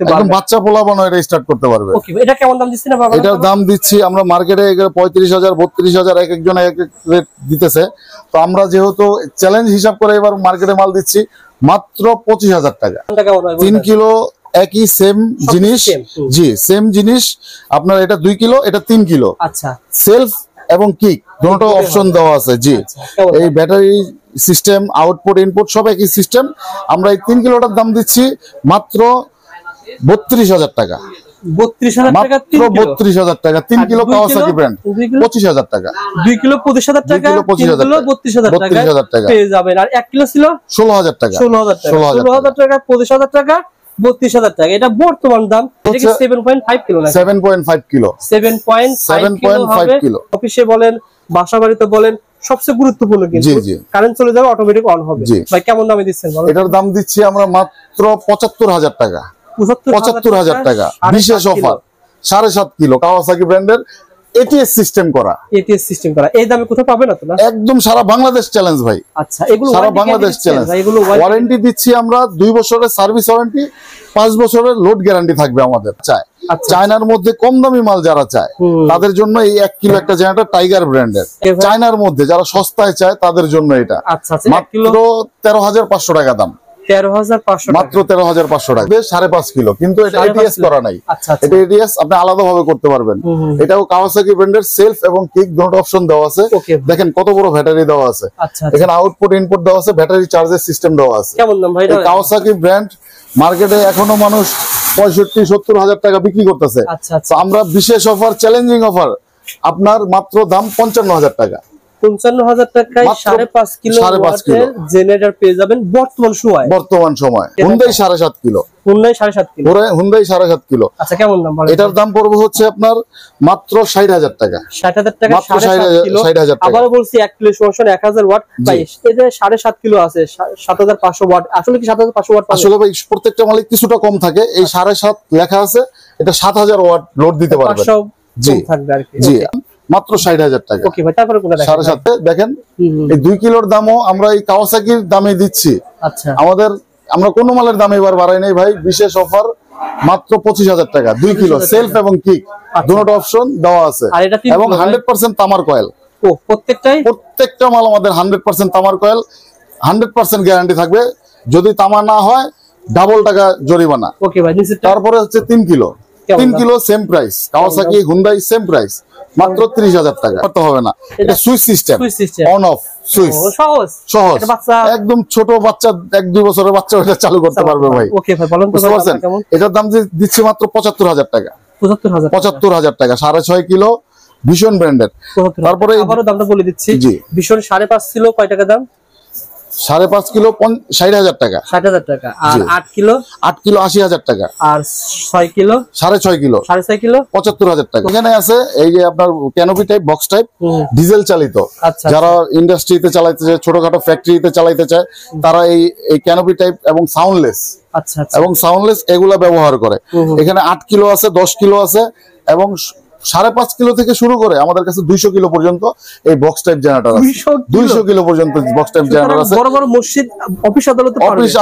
একদম বাচ্চা পোলা বানানো এটা স্টার্ট করতে পারবে। ওকে, এটা কেমন দাম দিচ্ছেন বাবা? এটার দাম দিচ্ছি আমরা মার্কেটে 35,000 32,000 এক একজন এক এক রেট দিতেছে। তো আমরা যেহেতু চ্যালেঞ্জ হিসাব করে এবার মার্কেটে মাল দিচ্ছি মাত্র 25,000 টাকা। 3 কিলো একই সেম জিনিস, জি সেম জিনিস আপনার, এটা 2 কিলো এটা 3 কিলো। আচ্ছা, সেলফ এবং কিক দুটো অপশন দেওয়া আছে। জি, এই ব্যাটারি সিস্টেম, আউটপুট ইনপুট সব একই সিস্টেম। আমরা এই 3 কিলোটার দাম দিচ্ছি মাত্র 32,000 টাকা। 32,000 টাকা 3 কিলো কাওয়াসাকি ব্র্যান্ড 25,000 টাকা। 2 কিলো 25,000 টাকা, 32,000 টাকা পেয়ে যাবেন। আর 1 কিলো ছিল 16,000 টাকা। 16,000 টাকা 25,000 টাকা 32,000 টাকা। এটা বর্তমান দাম। এটা কি 7.5 কিলো না? 7.5 কিলো। 7.5 কিলো। অফিসে বলেন, বাসা বাড়িতে বলেন, সবচেয়ে গুরুত্বপূর্ণ কিন্তু কারেন্ট চলে যাবে, অটোমেটিক অন হবে। ভাই কেমন দামে দিচ্ছেন? এটার দাম দিচ্ছি আমরা মাত্র 75,000 টাকা। 75,000 টাকা বিশেষ অফার। 7.5 কিলো কাওয়াসাকি ব্র্যান্ডের এটিএস সিস্টেম করা। এই দামে কোথাও পাবেন না তো? না, একদম সারা বাংলাদেশ চ্যালেঞ্জ ভাই। আচ্ছা, এগুলো সারা বাংলাদেশ চ্যালেঞ্জ। ওয়ারেন্টি দিচ্ছি আমরা 2 বছরের সার্ভিস ওয়ারেন্টি, 5 বছরের লোড গ্যারান্টি থাকবে আমাদের। চায়নার মধ্যে কম দামি মাল যারা চায় তাদের জন্য এই 1 কিলো একটা জেনারেটর টাইগার ব্র্যান্ডের। চায়নার মধ্যে যারা সস্তায় চায় তাদের জন্য এটা মাত্র 13,500 টাকা দাম। 13,500 মাত্র 13,500 টাকা। 5.5 কিলো, কিন্তু এটা এটিএস করা নাই। এটা এটিএস আপনি আলাদা ভাবে করতে পারবেন। এটাও কাওয়াসাকি ব্র্যান্ডের সেলফ এবং কিক দুটো অপশন দেওয়া আছে। দেখেন কত বড় ব্যাটারি দেওয়া আছে। এখানে আউটপুট ইনপুট দেওয়া আছে, ব্যাটারি চার্জের সিস্টেম দেওয়া আছে। কেমন দাম ভাই? কাওয়াসাকি ব্র্যান্ড মার্কেটে এখনো মানুষ 65-70,000 টাকা বিক্রি করতেছে। আমরা বিশেষ অফার, চ্যালেঞ্জিং অফার, আপনার মাত্র দাম 55,000 টাকা। 55,000 টাকায় 5.5 কিলো জেনারেটর পেয়ে যাবেন বর্তমান সময়। Hyundai 7.5 kilo. Hyundai 7.5 kilo. আচ্ছা, কেমন দাম? এটার দাম পড়বে হচ্ছে আপনার মাত্র 60,000 টাকা। 60,000 টাকা, 60,000 টাকা। আবার বলছি 1 কিলো সমান 1000 ওয়াট। ভাই এতে 7.5 কিলো আছে, 7,500 ওয়াট। আসলে কি 7,500 ওয়াট? আসলে ভাই প্রত্যেকটা মালে কিছুটা কম থাকে। এই 7.5 লেখা আছে, এটা 7,000 ওয়াট লোড দিতে পারবেন। জি থাকবে আর কি। জি, মাত্র 60,000 টাকা। ওকে ভাই, তারপরে কোনটা দেখেন? 7.5 দেখেন, এই 2 কিলোর দামও আমরা এই কাওয়াসাকির দামে দিচ্ছি। আচ্ছা, আমরা কোনো মালের দাম এবার বাড়াই নাই ভাই। বিশেষ অফার মাত্র 25,000 টাকা। 2 কিলো সেলফ এবং কিক দুটো অপশন দেওয়া আছে এবং 100% তামার কয়েল। ও, প্রত্যেকটা মাল আমাদের 100% তামার কয়েল, 100% গ্যারান্টি থাকবে। যদি তামা না হয় ডাবল টাকা জরিমানা। ওকে ভাই, তারপরে হচ্ছে 3 kilo. 3 kilo same price, Kawasaki Hyundai same price, মাত্র 30,000 টাকা। করতে হবে না, এটা switch system, on off switch, সহজ একদম। ছোট বাচ্চা 1-2 বছরের বাচ্চা এটা চালু করতে পারবে ভাই। ওকে ভাই, বলেন তো কেমন? এটার দাম দিচ্ছি মাত্র 75,000 টাকা। 75,000 টাকা, 6.5 কিলো ভিশন ব্র্যান্ডের। তারপরে আবারও দামটা বলে দিচ্ছি। জি, ভিশন 5.5 কিলো কয় টাকা দাম? 5.5 কিলো 60,000 টাকা। 60,000 টাকা। আর 8 কিলো 80,000 টাকা। আর 6 কিলো 6.5 কিলো 75,000 টাকা। এখানে আছে এই যে আপনার canopy type, box type, diesel চালিত। যারা ইন্ডাস্ট্রিতে চালাইতে চায়, ছোটখাটো ফ্যাক্টরিতে চালাইতে চায়, তারা এই ক্যানোপি টাইপ এবং সাউন্ডলেস এগুলা ব্যবহার করে। এখানে 8 কিলো আছে, 10 কিলো আছে এবং 5.5 কিলো থেকে শুরু করে আমাদের কাছে 200 কিলো পর্যন্ত এই বক্স টাইপ জেনারেটর আছে। 200 কিলো পর্যন্ত বক্স টাইপ জেনারেটর আছে। বড় বড় মসজিদ, অফিস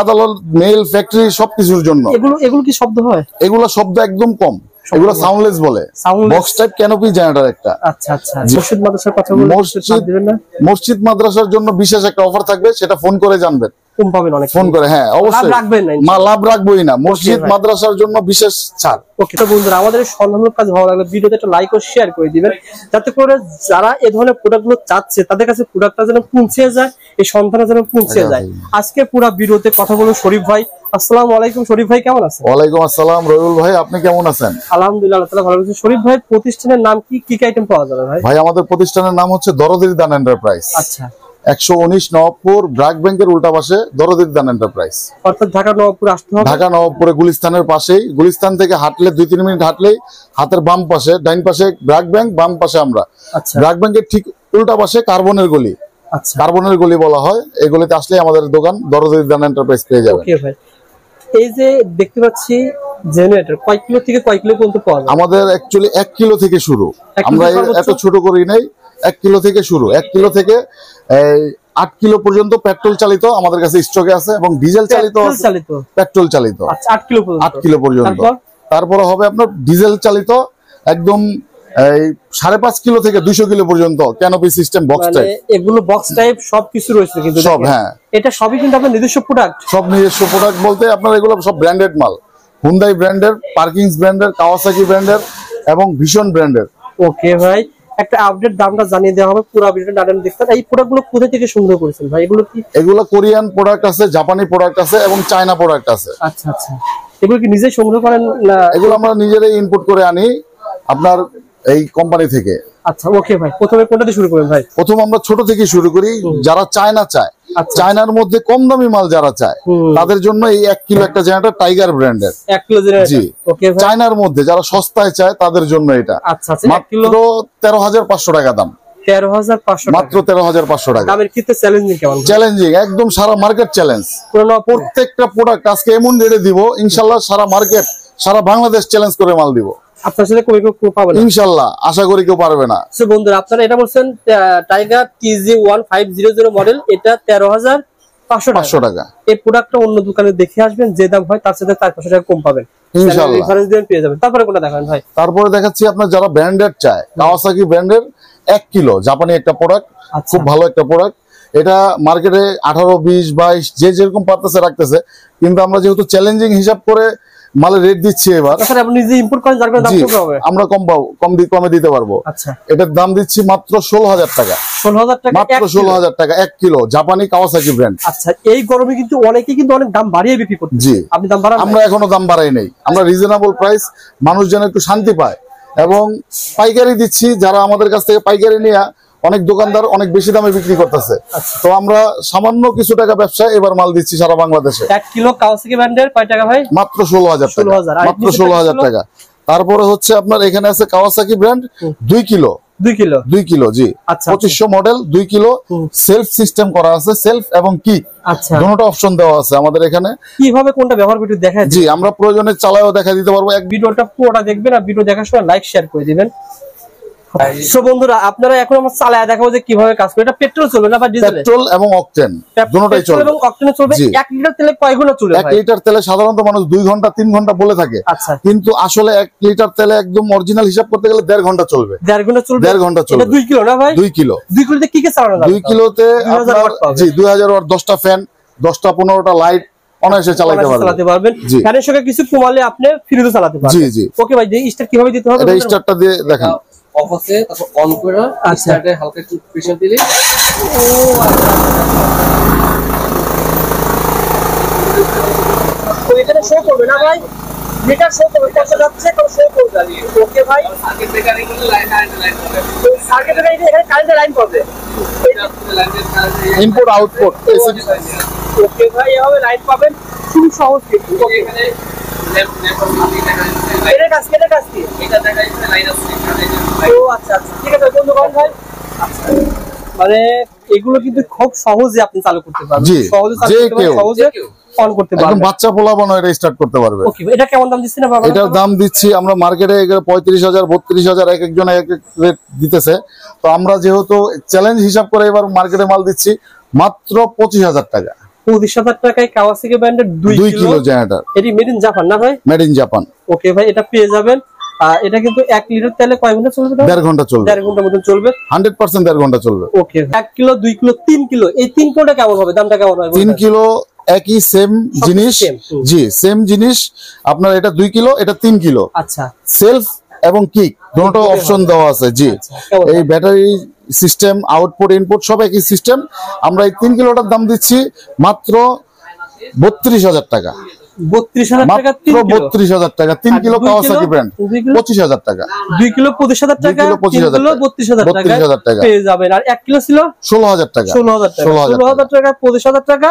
আদালত, মেল, ফ্যাক্টরি সবকিছুর জন্য। এগুলো কি শব্দ হয়? এগুলো শব্দ একদম কম, এগুলো সাউন্ডলেস বলে। বক্স টাইপ ক্যানোপি জেনারেটর একটা। আচ্ছা আচ্ছা, মসজিদ মাদ্রাসার কথা বলুন। মসজিদ মাদ্রাসার জন্য বিশেষ একটা অফার থাকবে, সেটা ফোন করে জানবেন। ফোন করে, হ্যাঁ অবশ্যই লাভ রাখবোই না। মসজিদ মাদ্রাসার জন্য বিশেষ ছাড়। ওকে, তো বন্ধুরা, আমাদের সন্ধানমূলক কাজ ভালো লাগলে ভিডিওতে একটা লাইক ও শেয়ার করে দিবেন, যাতে করে যারা এই ধরনের প্রোডাক্টগুলো চাচ্ছে তাদের কাছে প্রোডাক্টটা যেন পৌঁছে যায়, এই সন্ধানটা যেন পৌঁছে যায়। আজকে পুরো ভিডিওতে কথা বলবো শরীফ ভাই। আসসালামু আলাইকুম শরীফ ভাই, কেমন আছেন? ওয়ালাইকুম আসসালাম রবিউল ভাই, আপনি কেমন আছেন? আলহামদুলিল্লাহ, আল্লাহ তাআলা ভালো আছেন। শরীফ ভাই, প্রতিষ্ঠানের নাম কি, কি আইটেম পাওয়া যাবে ভাই? ভাই, আমাদের প্রতিষ্ঠানের নাম হচ্ছে দরদির দান এন্টারপ্রাইজ। আচ্ছা, 119 নবাবপুর ব্র্যাক ব্যাংকের উল্টা পাশে দরদির দান এন্টারপ্রাইজ। অর্থাৎ ঢাকা নবাবপুরে আসতে হবে। ঢাকা নবাবপুরে গুলিস্তানের পাশেই, গুলিস্তান থেকে হাঁটলে 2-3 মিনিট হাঁটলেই হাতের বাম পাশে, ডাইন পাশে ব্র্যাক ব্যাংক, বাম পাশে আমরা। আচ্ছা, ব্র্যাক ব্যাংকের ঠিক উল্টা পাশে কার্বনের গলি। আচ্ছা, কার্বনের গলি বলা হয়। এই গলিতে আসলে আমাদের দোকান দরদির দান এন্টারপ্রাইজ পেয়ে যাবেন। ওকে ভাই, এই যে দেখতে পাচ্ছি জেনারেটর কয় কিলো থেকে কয় কিলো পর্যন্ত পাওয়া যায়? আমাদের অ্যাকচুয়ালি 1 কিলো থেকে শুরু। আমরা এত ছোট করি নাই, 1 কিলো থেকে শুরু, 1 কিলো থেকে 8 কিলো পর্যন্ত পেট্রোল চালিত আমাদের কাছে স্টকে আছে, এবং ডিজেল চালিত পেট্রোল চালিত 8 কিলো পর্যন্ত। তারপরে হবে আপনার ডিজেল চালিত একদম 5.5 কিলো থেকে 200 কিলো পর্যন্ত ক্যানোপি সিস্টেম বক্স টাইপ। এগুলো বক্স টাইপ সবকিছু রয়েছে কিন্তু সব। হ্যাঁ, এটা সবই কিন্তু আপনার নিজস্ব প্রোডাক্ট। সব নিজস্ব প্রোডাক্ট বলতে আপনার এগুলো সব ব্র্যান্ডেড মাল, হুন্ডাই ব্র্যান্ডের, পার্কিংস ব্র্যান্ডের, কাওয়াসাকি ব্র্যান্ডের এবং ভিশন ব্র্যান্ডের। ওকে ভাই, একটা আপডেট দামটা জানিয়ে দেওয়া হবে, পুরো ভিডিওটা নাটেন দেখতে। এই প্রোডাক্টগুলো কোথা থেকে সংগ্রহ করেছেন ভাই? এগুলো কি? এগুলো কোরিয়ান প্রোডাক্ট আছে, জাপানি প্রোডাক্ট আছে এবং চায়না প্রোডাক্ট আছে। আচ্ছা আচ্ছা, এগুলো কি নিজেই সংগ্রহ করেন না? এগুলো আমরা নিজেরাই ইনপুট করে আনি আপনার এই কোম্পানি থেকে। আচ্ছা ওকে ভাই, প্রথমে কোনটা দিয়ে শুরু করেন ভাই? প্রথম আমরা ছোট থেকে শুরু করি। যারা চায়না চায়, চায়নার মধ্যে কম দামি মাল যারা চায়, তাদের জন্য এই 1 কিলো একটা জেনারেটর টাইগার ব্র্যান্ডের। 1 কিলো জেনারেটর। জি, ওকে ভাই। চায়নার মধ্যে যারা সস্তায় চায় তাদের জন্য এটা। আচ্ছা আচ্ছা, মাত্র 13,500 টাকা দাম। 13,500 মাত্র 13,500 টাকা। দামের ক্ষেত্রে চ্যালেঞ্জিং কেমন? চ্যালেঞ্জিং, একদম সারা মার্কেট চ্যালেঞ্জ। প্রত্যেকটা প্রোডাক্ট আজকে এমন রেটে দিব, ইনশাআল্লাহ সারা মার্কেট, সারা বাংলাদেশ চ্যালেঞ্জ করে মাল দিব। আপনার সাথে কেউ পাবেন ইনশাআল্লাহ, আশা করি কেউ পারবে না। সো বন্ধুরা, আপনারা এটা বলছেন টাইগার TG1500 মডেল, এটা 13,500 টাকা। এই প্রোডাক্টটা অন্য দোকানে দেখে আসবেন, যে দাম হয় তার সাথে 400 টাকা কম পাবেন ইনশাআল্লাহ। রেফারেন্স দিয়ে পেয়ে যাবেন। তারপরে কোনটা দেখাবেন ভাই? তারপরে দেখাচ্ছি আপনার যারা ব্র্যান্ডেড চায়, কাওয়াসাকি ব্র্যান্ডের 1 কিলো জাপানি একটা প্রোডাক্ট, খুব ভালো একটা প্রোডাক্ট। এটা মার্কেটে 18, 20, 22 যে যেরকম পারতেছে রাখতেছে, কিন্তু আমরা যেহেতু চ্যালেঞ্জিং হিসাব করে মালের রেট দিচ্ছি এবার। স্যার আপনি নিজে ইম্পোর্ট করেন, যার কারণে দাম কম হবে। আমরা কমে দিতে পারবো। আচ্ছা, এটার দাম দিচ্ছি মাত্র 16,000 টাকা। 16,000 টাকা, মাত্র 16,000 টাকা 1 কিলো জাপানি কাওয়াসাকি ব্র্যান্ড। আচ্ছা, এই গরমে কিন্তু অনেকেই কিন্তু অনেক দাম বাড়িয়ে বিক্রি করছে। জি, আপনি দাম বাড়ান? আমরা এখনো দাম বাড়াই নাই। আমরা রিজনেবল প্রাইস, মানুষ যেন একটু শান্তি পায়, এবং পাইকারি দিচ্ছি। যারা আমাদের কাছ থেকে পাইকারি নিয়ে অনেক দোকানদার অনেক বেশি দামে বিক্রি করতেছে, তো আমরা সামান্য কিছু টাকা ব্যবসা এবার মাল দিচ্ছি সারা বাংলাদেশে। 1 কিলো কাওয়াসাকি ব্র্যান্ডের কয় টাকা ভাই? মাত্র 16,000 টাকা। মাত্র 16,000 টাকা। তারপরে হচ্ছে আপনার এখানে আছে কাওয়াসাকি ব্র্যান্ড 2 কিলো। 2 কিলো জি। 2500 মডেল, 2 কিলো, সেলফ সিস্টেম করা আছে, সেলফ এবং কিক। আচ্ছা, দুটোটা অপশন দেওয়া আছে আমাদের এখানে। কিভাবে কোনটা ব্যবহার করতে দেখায়? জি, আমরা প্রয়োজনে চালায়ও দেখা দিতে পারবো। ভিডিওটা পুরোটা দেখবেন, আর ভিডিও দেখার সময় লাইক শেয়ার করে দিবেন। সো বন্ধুরা, আপনারা এখন আমরা চালায় দেখাবো যে কিভাবে কাজ করে। এটা পেট্রোল চলবে না বা ডিজেল? পেট্রোল এবং অকটেন দুটোটাই চলবে। এবং অকটেনে চলবে। 1 লিটার তেলে কয় ঘন্টা চলে? 1 লিটার তেলে সাধারণত মানুষ 2 ঘন্টা 3 ঘন্টা বলে থাকে। আচ্ছা, কিন্তু আসলে 1 লিটার তেলে একদম অরিজিনাল হিসাব করতে গেলে 1.5 ঘন্টা চলবে। 1.5 ঘন্টা চলবে। 1.5 ঘন্টা চলবে। এটা 2 কিলো না ভাই? 2 কিলো। 2 কিলোতে কি কি চালানো যাবে? 2 কিলোতে আপনার জি 2000 ওয়াট, 10টা ফ্যান, 10টা 15টা লাইট অনায়াসে চালাতে পারবেন। ফ্যানের সঙ্গে কিছু কমালে আপনি ফ্রিতে চালাতে পারবেন। জি জি। ওকে ভাই, স্টার্ট কিভাবে দিতে হবে? এটা স্টার্টটা দিয়ে দেখেন। অফ আছে, তারপর অন করে স্টার্টে হালকা একটু প্রেসার দিলে তো এখানে শো করবে না ভাই? মিটার শো করবে, কত যাচ্ছে কত শো করবে। ওকে ভাই, সার্কিট ব্রেকার এগুলো লাইন করবে। সার্কিট ব্রেকার এখানে কারেন্টের লাইন করবে, ইনপুট আউটপুট। ওকে ভাই, এভাবে লাইন পাবেন, খুব সহজ কিন্তু। এখানে এটা কাজ কি? এটা দেখা যাচ্ছে লাইন আছে। ও আচ্ছা আচ্ছা, ঠিক আছে বন্ধু ভাই। মানে এগুলো কিন্তু খুব সহজে আপনি চালু করতে পারবেন। সহজে চালু করতে পারবেন, সহজে অন করতে পারবেন। একদম বাচ্চা পোলাপানও এটা স্টার্ট করতে পারবে। ওকে, এটা কেমন দাম দিচ্ছেন বাবা? এটার দাম দিচ্ছি আমরা মার্কেটে 35,000 32,000 এক একজন এক এক রেট দিতেছে। তো আমরা যেহেতু চ্যালেঞ্জ হিসাব করে এবার মার্কেটে মাল দিচ্ছি মাত্র 25,000 টাকা। 25,000 টাকায় কাওয়াসাকি ব্র্যান্ডের 2 কিলো জেনারেটর। এটি মেড ইন জাপান না ভাই? Made in Japan. ওকে ভাই, এটা পেয়ে যাবেন। এটা কিন্তু 1 লিটার তেলে কয় ঘন্টা চলবে? 1.5 ঘন্টা চলবে। 1.5 ঘন্টার মতো চলবে। 100% 1.5 ঘন্টা চলবে। ওকে, 1 কিলো, 2 কিলো, 3 কিলো, এই 3 কিলোটা কেমন হবে? দামটা কেমন হবে? 3 কিলো একই সেম জিনিস। জি, সেম জিনিস। আপনার এটা 2 কিলো, এটা 3 কিলো। আচ্ছা, সেলফ এবং কিক দুটো অপশন দেওয়া আছে। জি, এই ব্যাটারি সিস্টেম, আউটপুট ইনপুট সব একই সিস্টেম। আমরা এই 3 কিলোটার দাম দিচ্ছি মাত্র 32,000 টাকা। 32,000 টাকা 32,000 টাকা 3 কিলো কাওয়াসাকি ব্র্যান্ড 25,000 টাকা। 2 কিলো 25,000 টাকা, 3 কিলো 32,000 টাকা পেয়ে যাবেন। আর 1 কিলো ছিল 16,000 টাকা। 16,000 টাকা, 25,000 টাকা,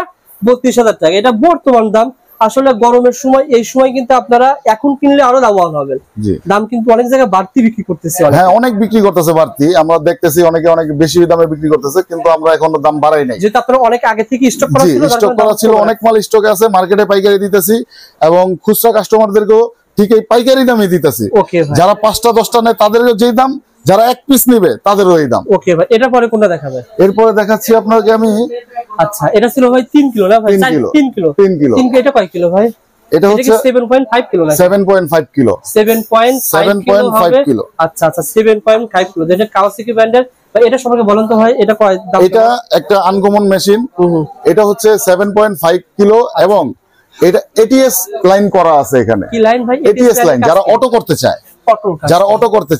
32,000 টাকা। এটা বর্তমান দাম। আসলে গরমের সময়, এই সময় কিন্তু আপনারা এখন কিনলে আরো লাভবান হবেন। দাম কিন্তু অনেক জায়গায় বাড়তি বিক্রি করতেছে। হ্যাঁ, অনেক বিক্রি করতেছে বাড়তি। আমরা দেখতেছি অনেকে অনেক বেশি দামে বিক্রি করতেছে, কিন্তু আমরা এখনো দাম বাড়াই নাই। যেটা আপনারা অনেক আগে থেকে স্টক করা ছিল, অনেক মাল স্টকে আছে, মার্কেটে পাইকারি দিতেছি এবং খুচরা কাস্টমারদেরকেও ঠিক এই পাইকারি দামে দিতেছি। যারা 5টা 10টা নেয় তাদেরও যেই দাম, যারা এক পিস নেবে তাদেরও এই দাম। ওকে ভাই, এটা পরে কোনটা দেখাবে? এরপরে দেখাচ্ছি আপনাকে আমি। আচ্ছা, এটা ছিল ভাই 3 কিলো না ভাই? 3 কিলো। এটা কয় কিলো ভাই? এটা হচ্ছে 7.5 কিলো না? 7.5 কিলো। 7.5 কিলো। আচ্ছা আচ্ছা, 7.5 কিলো। যেটা কাওয়াসাকি ব্র্যান্ডের। ভাই এটা সম্পর্কে বলেন তো ভাই, এটা কয় দাম? এটা একটা আনকমন মেশিন। এটা হচ্ছে 7.5 কিলো এবং এটা এটিএস লাইন করা আছে এখানে। কি লাইন ভাই? ATS line. যারা অটো করতে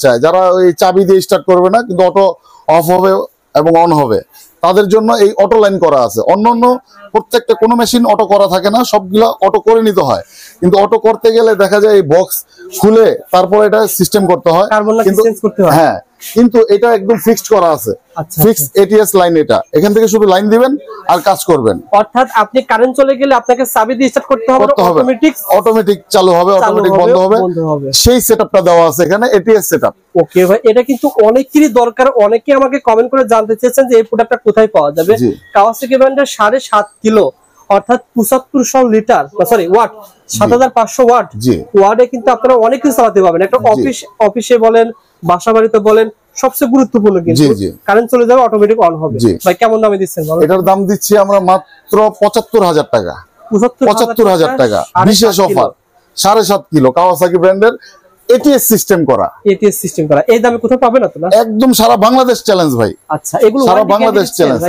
চায়, যারা ওই চাবি দিয়ে স্টার্ট করবে না, কিন্তু অটো অফ হবে এবং অন হবে, তাদের জন্য এই অটো লাইন করা আছে। অন্যান্য প্রত্যেকটা কোনো মেশিন অটো করা থাকে না, সবগুলা অটো করে নিতে হয়। কিন্তু অটো করতে গেলে দেখা যায় এই বক্স খুলে তারপর এটা সিস্টেম করতে হয়। হ্যাঁ, কিন্তু এটা একদম ফিক্সড করা আছে। Fix ATS line. এটা এখান থেকে শুধু লাইন দিবেন আর কাজ করবেন। অর্থাৎ আপনি কারেন্ট চলে গেলে আপনাকে চাবি দিয়ে স্টার্ট করতে হবে, অটোমেটিক চালু হবে, অটোমেটিক বন্ধ হবে। সেই সেটআপটা দেওয়া আছে এখানে, এটিএস সেটআপ। ওকে ভাই, এটা কিন্তু অনেকেরই দরকার। অনেকে আমাকে কমেন্ট করে জানতে চেয়েছেন যে এই প্রোডাক্টটা কোথায় পাওয়া যাবে। কাওয়াসাকি ব্র্যান্ডের 7.5 কিলো অর্থাৎ 7500 লিটার সরি ওয়াট, 7500 ওয়াট ওয়াটে কিন্তু আপনারা অনেক কিছু চালাতে পারবেন। একটা অফিসে বলেন, বাসা বাড়িতে বলেন, সবচেয়ে গুরুত্বপূর্ণ কিন্তু কারেন্ট চলে যাবে, অটোমেটিক অন হবে। ভাই কেমন দামে দিচ্ছেন বলেন? এটার দাম দিচ্ছি আমরা মাত্র 75,000 টাকা। 75,000 টাকা বিশেষ অফার। 7.5 কিলো কাওয়াসাকি ব্র্যান্ডের এটিএস সিস্টেম করা। এই দামে কোথাও পাবে না তো? না, একদম সারা বাংলাদেশ চ্যালেঞ্জ ভাই। আচ্ছা, এগুলো সারা বাংলাদেশ চ্যালেঞ্জ।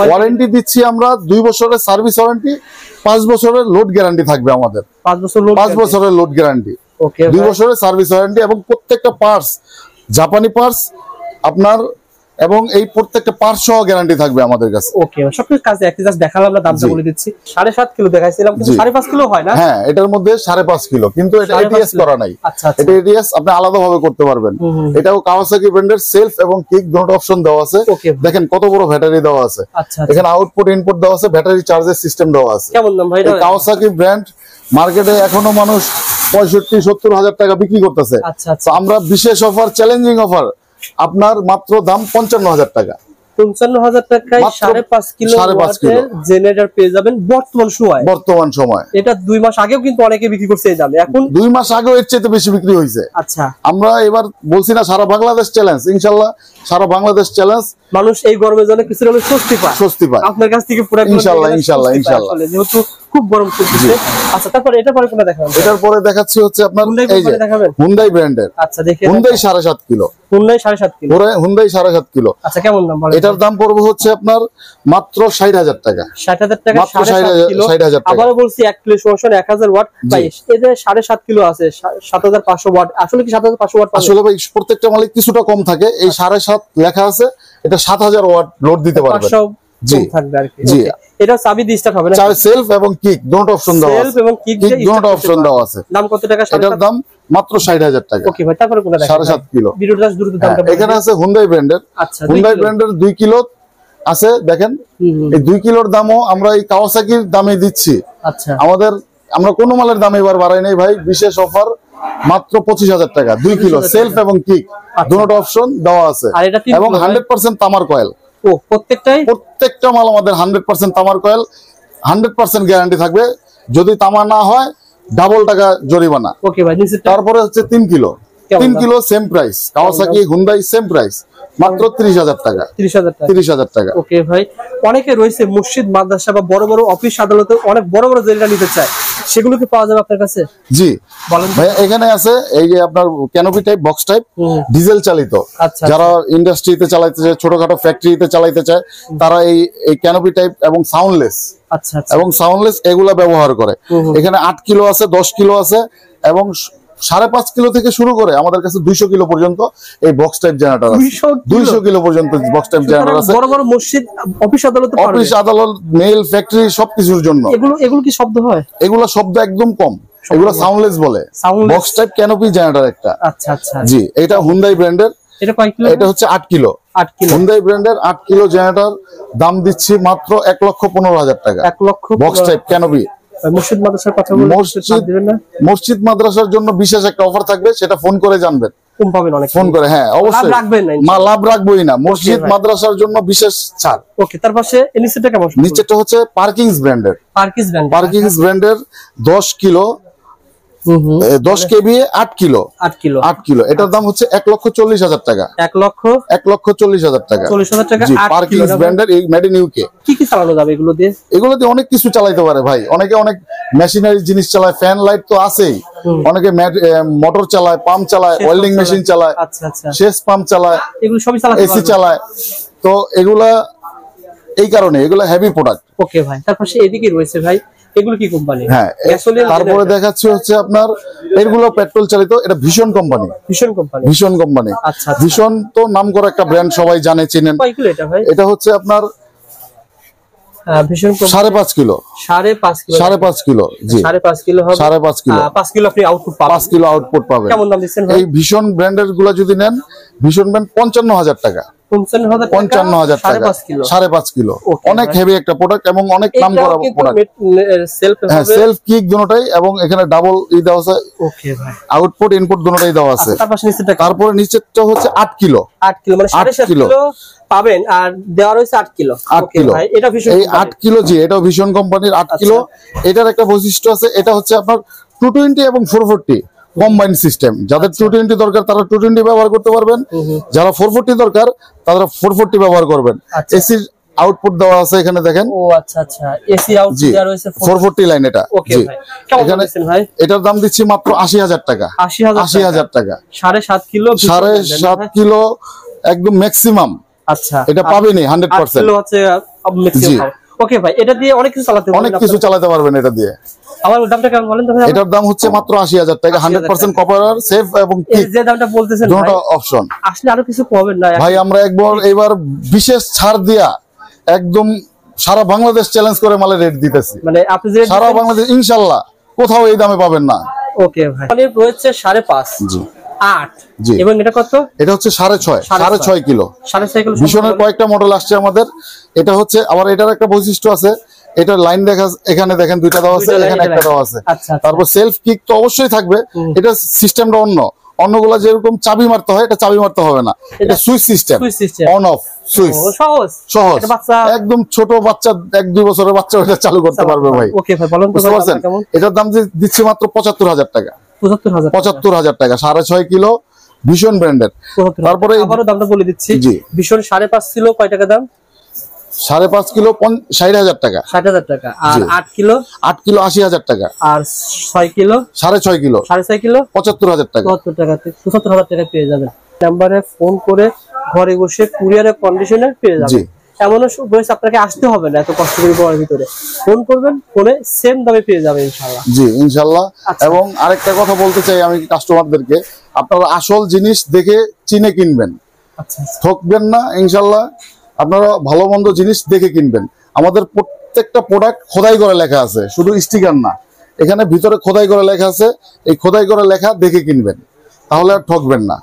ওয়ারেন্টি দিচ্ছি আমরা 2 বছরের সার্ভিস ওয়ারেন্টি, 5 বছরের লোড গ্যারান্টি থাকবে আমাদের। 5 বছরের লোড গ্যারান্টি, 2 বছরের সার্ভিস ওয়ারেন্টি এবং প্রত্যেকটা পার্টস জাপানি পার্টস আপনার, এবং এই প্রত্যেকটা পার্টস সহ গ্যারান্টি থাকবে আমাদের কাছে। ওকে, সবকিছু কাছে একই জাস্ট দেখালাম না, দামটা বলে দিচ্ছি। 7.5 কিলো দেখাইছিলাম, কিন্তু 5.5 কিলো হয় না? হ্যাঁ, এটার মধ্যে 5.5 কিলো, কিন্তু এটা এটিএস করা নাই। এটা এটিএস আপনি আলাদা ভাবে করতে পারবেন। এটাও কাওয়াসাকি ব্র্যান্ডের সেলফ এবং কিক দুটো অপশন দেওয়া আছে। দেখেন কত বড় ব্যাটারি দেওয়া আছে। এখানে আউটপুট ইনপুট দেওয়া আছে, ব্যাটারি চার্জের সিস্টেম দেওয়া আছে। কেমন দাম ভাই? কাওয়াসাকি ব্র্যান্ড মার্কেটে এখনো মানুষ 65-70 হাজার টাকা বিক্রি করতেছে। আমরা বিশেষ অফার, চ্যালেঞ্জিং অফার, আপনার মাত্র দাম 55,000 টাকা। 55,000 টাকায় 5.5 কিলো জেনারেটর পেয়ে যাবেন বর্তমান সময়। এটা 2 মাস আগেও কিন্তু অনেকে বিক্রি করছে এই দামে, এখন 2 মাস আগেও এর চেয়ে বেশি বিক্রি হয়েছে। আচ্ছা, আমরা এবার বলছি না সারা বাংলাদেশ চ্যালেঞ্জ, ইনশাআল্লাহ সারা বাংলাদেশ চ্যালেঞ্জ। মানুষ এই গরমের জন্য কিছু হলে স্বস্তি পায় আপনার কাছ থেকে পুরো। ইনশাআল্লাহ যেহেতু খুব গরম চলছে। আচ্ছা, তারপর এটা পরে কোনটা দেখাবেন? এটার পরে দেখাচ্ছি হচ্ছে আপনার এই যে হুন্ডাই ব্র্যান্ডের। আচ্ছা, দেখেন Hyundai 7.5 kilo. Hyundai 7.5 kilo. Hyundai 7.5 kilo. আচ্ছা, কেমন দাম বলেন? এটার দাম পড়বে হচ্ছে আপনার মাত্র 60,000 টাকা। 60,000 টাকা, মাত্র 60,000 টাকা। আবারো বলছি 1 কিলো সমান 1000 ওয়াট। ভাই এদের 7.5 কিলো আছে, 7500 ওয়াট। আসলে কি 7500 ওয়াট? আসলে ভাই প্রত্যেকটা মালিক কিছুটা কম থাকে। এই 7.5 লেখা আছে, এটা 7000 ওয়াট লোড দিতে পারবে। জি থাকবে আর কি। জি, এটা চাবি দিয়ে স্টার্ট হবে না? সেলফ এবং কিক দুটো অপশন দেওয়া আছে। সেলফ এবং কিক দুটো অপশন দেওয়া আছে। দাম কত টাকা? এটার দাম মাত্র 60,000 টাকা। ওকে ভাই, তারপরে কোনটা দেখাবেন? 7.5 কিলো। ভিডিওটা দ্রুত দামটা বলুন। এখানে আছে হুন্ডাই ব্র্যান্ডের। আচ্ছা, হুন্ডাই ব্র্যান্ডের 2 কিলো আছে। দেখেন এই 2 কিলোর দামও আমরা এই কাওয়াসাকির দামে দিচ্ছি। আচ্ছা, আমরা কোনো মালের দাম এবার বাড়াই নাই ভাই, বিশেষ অফার মাত্র 25,000 টাকা। 2 কিলো সেলফ এবং কিক দুটো অপশন দেওয়া আছে এবং 100% তামার কয়েল। ও, প্রত্যেকটা মাল আমাদের 100% তামার কয়েল, 100% গ্যারান্টি থাকবে। যদি তামা না হয় ডাবল টাকা জরিমানা। ওকে ভাই, তারপরে হচ্ছে 3 kilo. 3 kilo same price, Kawasaki Hyundai same price, মাত্র 30,000 টাকা। 30,000 টাকা। ওকে ভাই, অনেকে রয়েছে মসজিদ, মাদ্রাসা বা বড় বড় অফিস আদালতে অনেক বড় বড় জেনারেটর নিতে চায়, সেগুলো কি পাওয়া যাবে আপনার কাছে? জি বলেন ভাই। এখানে আছে এই যে আপনার canopy type, box type, diesel চালিত। যারা ইন্ডাস্ট্রিতে চালাইতে চায়, ছোটখাটো ফ্যাক্টরিতে চালাইতে চায়, তারা এই ক্যানোপি টাইপ এবং সাউন্ডলেস এগুলা ব্যবহার করে। এখানে 8 কিলো আছে, 10 কিলো আছে এবং 5.5 কিলো থেকে শুরু করে আমাদের কাছে 200 কিলো পর্যন্ত এই বক্স টাইপ জেনারেটর আছে। 200 কিলো পর্যন্ত বক্স টাইপ জেনারেটর আছে। বড় বড় মসজিদ, অফিস আদালত, মেল, ফ্যাক্টরি সবকিছুর জন্য। এগুলো কি শব্দ হয়? এগুলো শব্দ একদম কম, এগুলো সাউন্ডলেস বলে। বক্স টাইপ ক্যানোপি জেনারেটর একটা। আচ্ছা আচ্ছা, জি, এটা হুন্ডাই ব্র্যান্ডের। এটা কয় কিলো? এটা হচ্ছে 8 কিলো। হুন্ডাই ব্র্যান্ডের 8 কিলো জেনারেটর দাম দিচ্ছি মাত্র 1,15,000 টাকা। 1 লক্ষ বক্স টাইপ ক্যানোপি। মসজিদ মাদ্রাসার কথা বলে মসজিদ মাদ্রাসার জন্য বিশেষ একটা অফার থাকবে, সেটা ফোন করে জানবেন। ফোন করে, হ্যাঁ অবশ্যই লাভ রাখবোই না। মসজিদ মাদ্রাসার জন্য বিশেষ ছাড়। ওকে, তার পাশে নিচেটা কেমন? নিচেটা হচ্ছে পার্কিংস ব্র্যান্ডের। 10 কিলো 10 কেবিএ 8 কিলো 8 কিলো এটার দাম হচ্ছে 1,40,000 টাকা। 1,40,000 টাকা 40,000 টাকা জি পার্কিংস ব্র্যান্ডের এই মেড ইন ইউকে। কি কি চালানো যাবে এগুলো দিয়ে? এগুলো দিয়ে অনেক কিছু চালাতে পারে ভাই, অনেকে অনেক মেশিনারি জিনিস চালায়, ফ্যান লাইট তো আছেই, অনেকে মোটর চালায়, পাম্প চালায়, ওয়েল্ডিং মেশিন চালায়, আচ্ছা আচ্ছা সেচ পাম্প চালায়, এগুলো সবই চালাতে এসি চালায়, তো এগুলা এই কারণে এগুলো হেভি প্রোডাক্ট। ওকে ভাই, তারপর এদিকে রয়েছে ভাই এগুলো কি কোম্পানি? হ্যাঁ তারপরে দেখাচ্ছি হচ্ছে আপনার এগুলো পেট্রোল চালিত, এটা ভিশন কোম্পানি। ভিশন কোম্পানি আচ্ছা ভিশন তো নাম করা একটা ব্র্যান্ড, সবাই জানে চিনেন। এটা হচ্ছে আপনার ভিশন 5.5 কিলো 5.5 কিলো জি 5.5 কিলো হবে 5.5 কিলো 5 কিলো আপনি আউটপুট পাবেন 5 কিলো আউটপুট পাবেন। কেমন দাম দিচ্ছেন ভাই? এই ভিশন ব্র্যান্ডের গুলো যদি নেন, ভিশন ব্র্যান্ড 55,000 টাকা 55,000 টাকা 5.5 কিলো অনেক হেভি একটা প্রোডাক্ট এবং অনেক নাম করা প্রোডাক্ট। হ্যাঁ সেলফ কিক দুটোটাই এবং এখানে ডাবল ই দেওয়া আছে। ওকে ভাই আউটপুট ইনপুট দুটোই দেওয়া আছে। তারপরে নিচেরটা হচ্ছে 8 কিলো 8 কিলো মানে 7.5 কিলো পাবেন আর দেওয়া রয়েছে 8 কিলো। 8 কিলো ভাই এটা ভিশন এই 8 কিলো জি এটাও ভিশন কোম্পানির 8 কিলো। এটার একটা বৈশিষ্ট্য আছে, এটা হচ্ছে আপনার 220 এবং 440 কম্বাইন্ড সিস্টেম। যাদের 220 দরকার তারা 220 ব্যবহার করতে পারবেন, যারা 440 দরকার তারা 440 ব্যবহার করবেন। এসির আউটপুট দেওয়া আছে এখানে দেখেন। ও আচ্ছা আচ্ছা এসি আউটপুট দেওয়া রয়েছে 440 লাইন এটা। জি কেমন দিচ্ছেন ভাই? এটার দাম দিচ্ছি মাত্র 80,000 টাকা 80,000 টাকা 7.5 কিলো 7.5 কিলো একদম ম্যাক্সিমাম। আচ্ছা এটা পাবেনই 100% কিলো আছে ম্যাক্সিমাম। ওকে ভাই এটা দিয়ে অনেক কিছু চালাতে পারবেন এটা দিয়ে। আমার দামটা কেমন বলেন তো ভাই? এটার দাম হচ্ছে মাত্র 80,000 টাকা 100% কপার সেফ এবং এই যে দামটা বলতেছেন দুটো অপশন। আসলে আরো কিছু পাবেন না ভাই, আমরা এবার বিশেষ ছাড় দিয়া একদম সারা বাংলাদেশ চ্যালেঞ্জ করে মালের রেট দিতেছি। মানে আপনি যে সারা বাংলাদেশ ইনশাআল্লাহ কোথাও এই দামে পাবেন না। ওকে ভাই মানে রয়েছে 5.5 জি 8 এবং এটা কত? এটা হচ্ছে 6.5 কিলো 6.5 কিলো। ভিশনের কয়েকটা মডেল আসছে আমাদের। এটা হচ্ছে আবার এটার একটা বৈশিষ্ট্য আছে, এটা লাইন দেখা এখানে দেখেন দুইটা দেওয়া আছে, এখানে একটা দেওয়া আছে। তারপর সেলফ কিক তো অবশ্যই থাকবে। এটা সিস্টেমটা অন্যগুলা যেরকম চাবি মারতে হয়, এটা চাবি মারতে হবে না, এটা switch system, on off switch, সহজ একদম। ছোট বাচ্চা 1-2 বছরের বাচ্চা এটা চালু করতে পারবে ভাই। ওকে ভাই বলেন তো কেমন? এটার দাম দিচ্ছি মাত্র 75,000 টাকা 75,000 টাকা 6.5 কিলো ভিশন ব্র্যান্ডের। তারপরে আবারও দামটা বলে দিচ্ছি। ভিশন 5.5 কিলো কয় টাকা দাম? 5.5 কিলো 60,000 টাকা 60,000 টাকা। আর 8 কিলো 80,000 টাকা। আর 6 কিলো 6.5 কিলো 75,000 টাকা 75,000 টাকা পেয়ে যাবেন। নাম্বারে ফোন করে ঘরে বসে কুরিয়ারের কন্ডিশনে পেয়ে যাবেন। এমনও রয়েছে আপনাকে আসতে হবে না, এত কষ্ট করে পড়ার ভিতরে ফোন করবেন, ফোনে সেম দামে পেয়ে যাবেন ইনশাআল্লাহ। জি ইনশাআল্লাহ। এবং আরেকটা কথা বলতে চাই আমি কাস্টমারদেরকে, আপনারা আসল জিনিস দেখে চিনে কিনবেন, ঠকবেন না ইনশাআল্লাহ। আপনারা ভালো মন্দ জিনিস দেখে কিনবেন। আমাদের প্রত্যেকটা প্রোডাক্ট খোদাই করে লেখা আছে, শুধু স্টিকার না, এখানে ভিতরে খোদাই করে লেখা আছে। এই খোদাই করে লেখা দেখে কিনবেন, তাহলে আর ঠকবেন না।